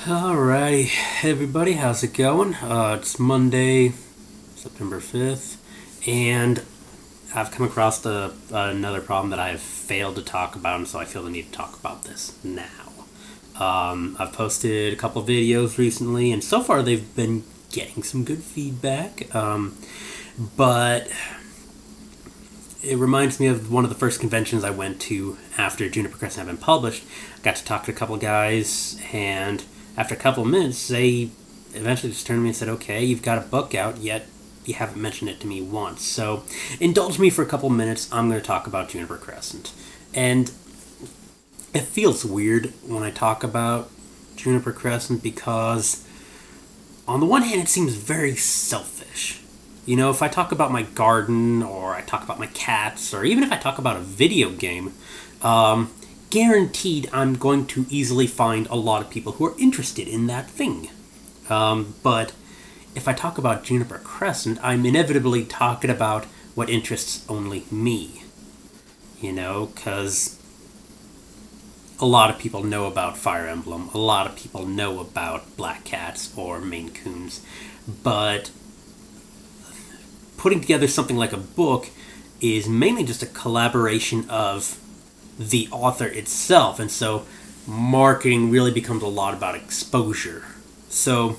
Alrighty, hey everybody, how's it going? It's Monday, September 5th, and I've come across another problem that I have failed to talk about, and so I feel the need to talk about this now. I've posted a couple videos recently, and so far they've been getting some good feedback, but it reminds me of one of the first conventions I went to after Juniper Crescent had been published. I got to talk to a couple guys, and after a couple of minutes, they eventually just turned to me and said, "Okay, you've got a book out, yet you haven't mentioned it to me once. So indulge me for a couple of minutes. I'm going to talk about Juniper Crescent." And it feels weird when I talk about Juniper Crescent because, on the one hand, it seems very selfish. You know, if I talk about my garden, or I talk about my cats, or even if I talk about a video game, guaranteed I'm going to easily find a lot of people who are interested in that thing. But if I talk about Juniper Crescent, I'm inevitably talking about what interests only me. You know, because a lot of people know about Fire Emblem, a lot of people know about Black Cats or Maine Coons, but putting together something like a book is mainly just a collaboration of the author itself, and so marketing really becomes a lot about exposure. So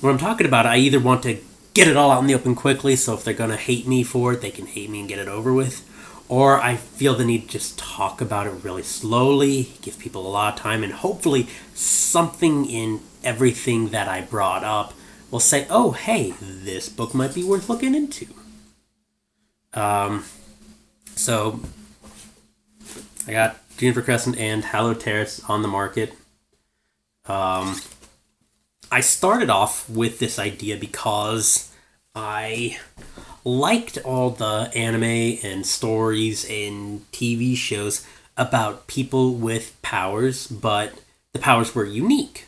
when I'm talking about it, I either want to get it all out in the open quickly, so if they're going to hate me for it, they can hate me and get it over with, or I feel the need to just talk about it really slowly, give people a lot of time, and hopefully something in everything that I brought up will say, "Oh, hey, this book might be worth looking into." So I got Juniper Crescent and Hallowed Terrace on the market. I started off with this idea because I liked all the anime and stories and TV shows about people with powers, but the powers were unique.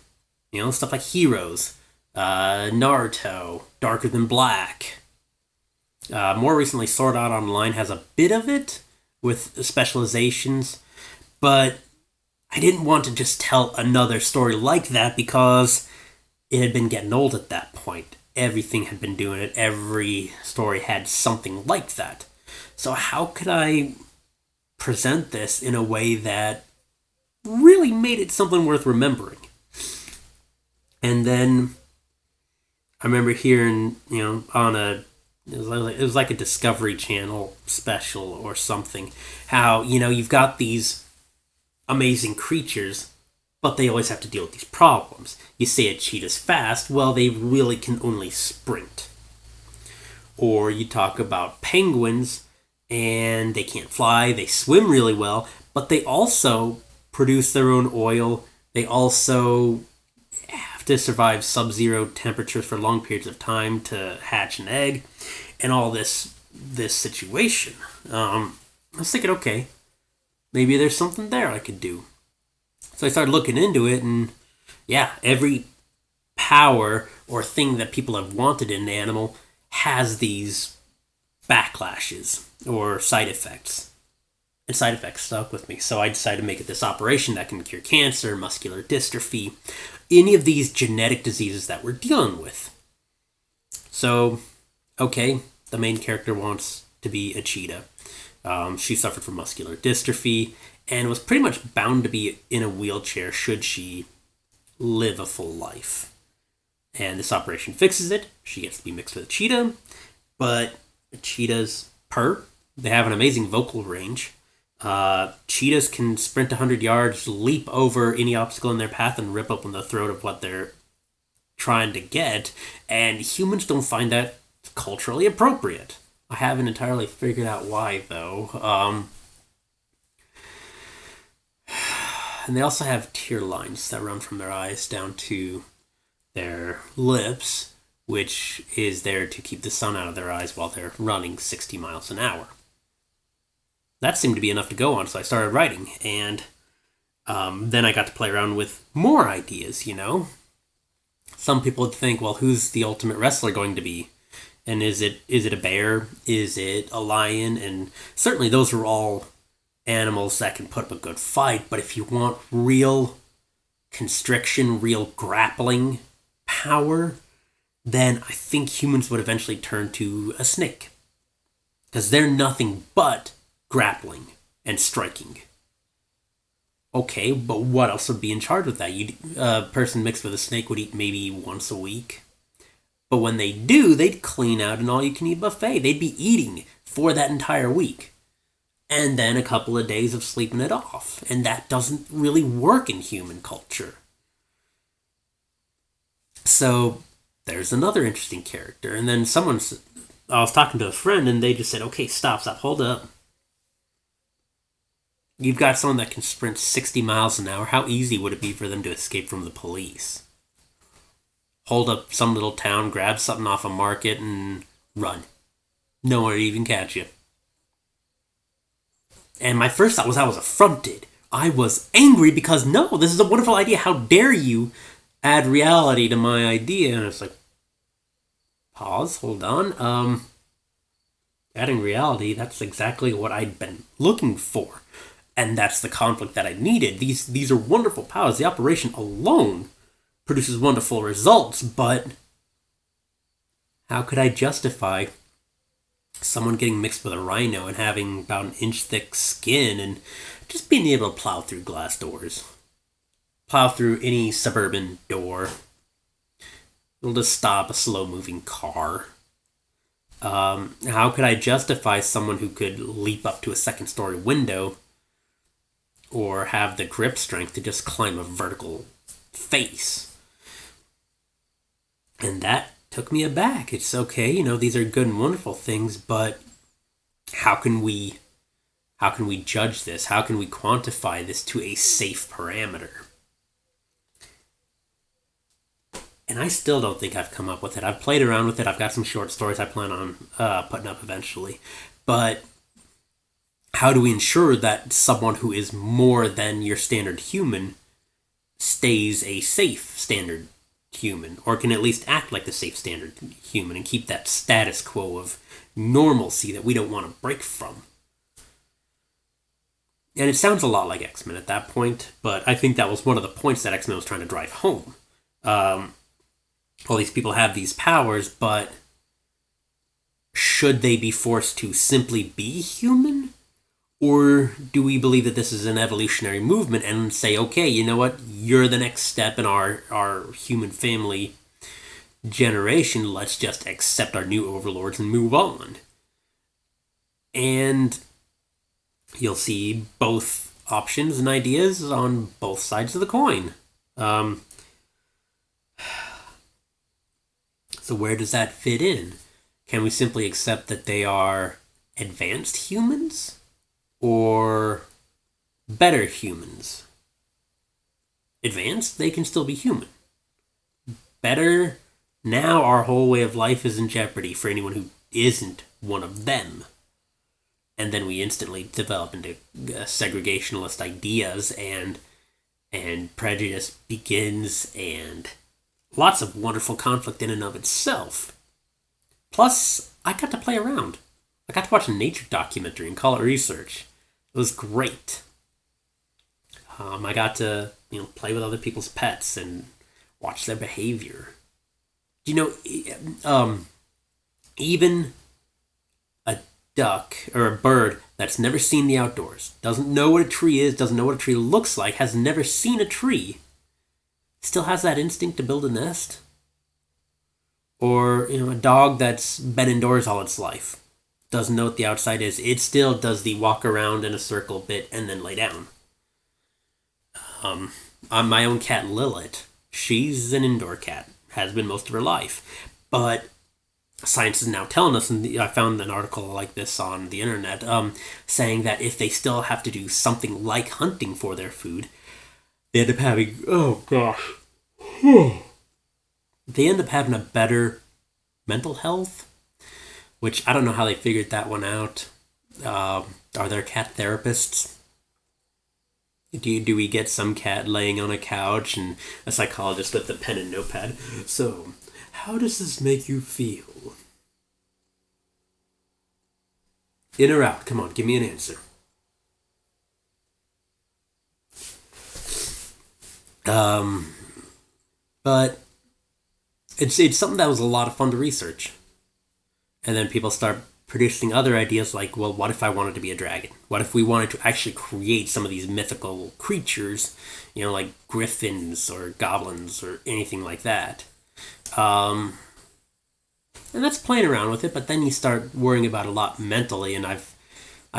You know, stuff like Heroes, Naruto, Darker Than Black. More recently, Sword Art Online has a bit of it with specializations, but I didn't want to just tell another story like that because it had been getting old at that point. Everything had been doing it. Every story had something like that. So how could I present this in a way that really made it something worth remembering? And then I remember hearing, on it was like a Discovery Channel special or something, how, you've got these amazing creatures, but they always have to deal with these problems. You say a cheetah's fast, well, they really can only sprint. Or you talk about penguins, and they can't fly, they swim really well, but they also produce their own oil. They also have to survive sub-zero temperatures for long periods of time to hatch an egg, and all this situation. I was thinking, okay, maybe there's something there I could do. So I started looking into it, and yeah, every power or thing that people have wanted in an animal has these backlashes or side effects. And side effects stuck with me, so I decided to make it this operation that can cure cancer, muscular dystrophy, any of these genetic diseases that we're dealing with. So, okay, the main character wants to be a cheetah. She suffered from muscular dystrophy and was pretty much bound to be in a wheelchair should she live a full life. And this operation fixes it. She gets to be mixed with a cheetah, but cheetahs purr. They have an amazing vocal range. Cheetahs can sprint 100 yards, leap over any obstacle in their path, and rip open the throat of what they're trying to get. And humans don't find that culturally appropriate. I haven't entirely figured out why, though. And they also have tear lines that run from their eyes down to their lips, which is there to keep the sun out of their eyes while they're running 60 miles an hour. That seemed to be enough to go on, so I started writing, and then I got to play around with more ideas, Some people would think, well, who's the ultimate wrestler going to be? And is it a bear? Is it a lion? And certainly those are all animals that can put up a good fight, but if you want real constriction, real grappling power, then I think humans would eventually turn to a snake. Because they're nothing but grappling and striking. Okay, but what else would be in charge of that? A person mixed with a snake would eat maybe once a week. But when they do, they'd clean out an all-you-can-eat buffet. They'd be eating for that entire week. And then a couple of days of sleeping it off. And that doesn't really work in human culture. So there's another interesting character. And then I was talking to a friend and they just said, okay, stop, hold up. You've got someone that can sprint 60 miles an hour. How easy would it be for them to escape from the police? Hold up some little town, grab something off a market, and run. No one would even catch you. And my first thought was I was affronted. I was angry because, no, this is a wonderful idea. How dare you add reality to my idea? And it's like, pause, hold on. Adding reality, that's exactly what I'd been looking for. And that's the conflict that I needed. These are wonderful powers. The operation alone produces wonderful results, but how could I justify someone getting mixed with a rhino and having about an inch thick skin and just being able to plow through glass doors? Plow through any suburban door. It'll just stop a slow-moving car. How could I justify someone who could leap up to a second-story window or have the grip strength to just climb a vertical face? And that took me aback. It's okay, these are good and wonderful things, but how can we judge this? How can we quantify this to a safe parameter? And I still don't think I've come up with it. I've played around with it. I've got some short stories I plan on putting up eventually. But how do we ensure that someone who is more than your standard human stays a safe standard human, or can at least act like the safe standard human and keep that status quo of normalcy that we don't want to break from? And it sounds a lot like X-Men at that point, but I think that was one of the points that X-Men was trying to drive home. All these people have these powers, but should they be forced to simply be human? Or do we believe that this is an evolutionary movement and say, okay, you know what, you're the next step in our human family generation, let's just accept our new overlords and move on? And you'll see both options and ideas on both sides of the coin. So where does that fit in? Can we simply accept that they are advanced humans or better humans? Advanced, they can still be human. Better, now our whole way of life is in jeopardy for anyone who isn't one of them. And then we instantly develop into segregationalist ideas and prejudice begins, and lots of wonderful conflict in and of itself. Plus, I got to play around. I got to watch a nature documentary and call it research. It was great. I got to play with other people's pets and watch their behavior. Even a duck or a bird that's never seen the outdoors, doesn't know what a tree is, doesn't know what a tree looks like, has never seen a tree, still has that instinct to build a nest. Or, a dog that's been indoors all its life, doesn't know what the outside is. It still does the walk around in a circle bit and then lay down. On my own cat, Lilith, she's an indoor cat, has been most of her life. But science is now telling us, and I found an article like this on the internet, saying that if they still have to do something like hunting for their food, they end up having, they end up having a better mental health, which I don't know how they figured that one out. Are there cat therapists? Do we get some cat laying on a couch and a psychologist with a pen and notepad? So, how does this make you feel? In or out? Come on, give me an answer. Um, but it's something that was a lot of fun to research. And then people start producing other ideas like, well, what if I wanted to be a dragon? What if we wanted to actually create some of these mythical creatures, like griffins or goblins or anything like that? Um, and that's playing around with it, but then you start worrying about a lot mentally, and I've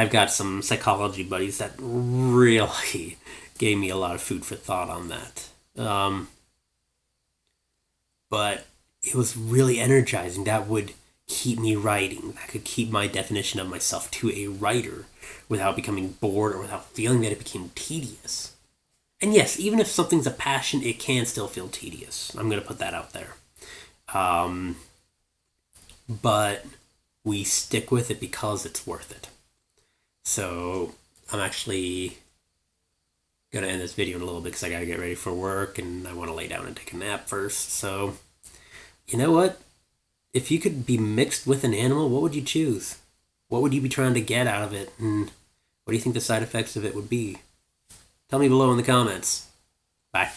got some psychology buddies that really gave me a lot of food for thought on that. But it was really energizing. That would keep me writing. That could keep my definition of myself to a writer without becoming bored or without feeling that it became tedious. And yes, even if something's a passion, it can still feel tedious. I'm going to put that out there. Um, but we stick with it because it's worth it. So I'm actually going to end this video in a little bit because I got to get ready for work and I want to lay down and take a nap first. So, you know what? If you could be mixed with an animal, what would you choose? What would you be trying to get out of it? And what do you think the side effects of it would be? Tell me below in the comments. Bye.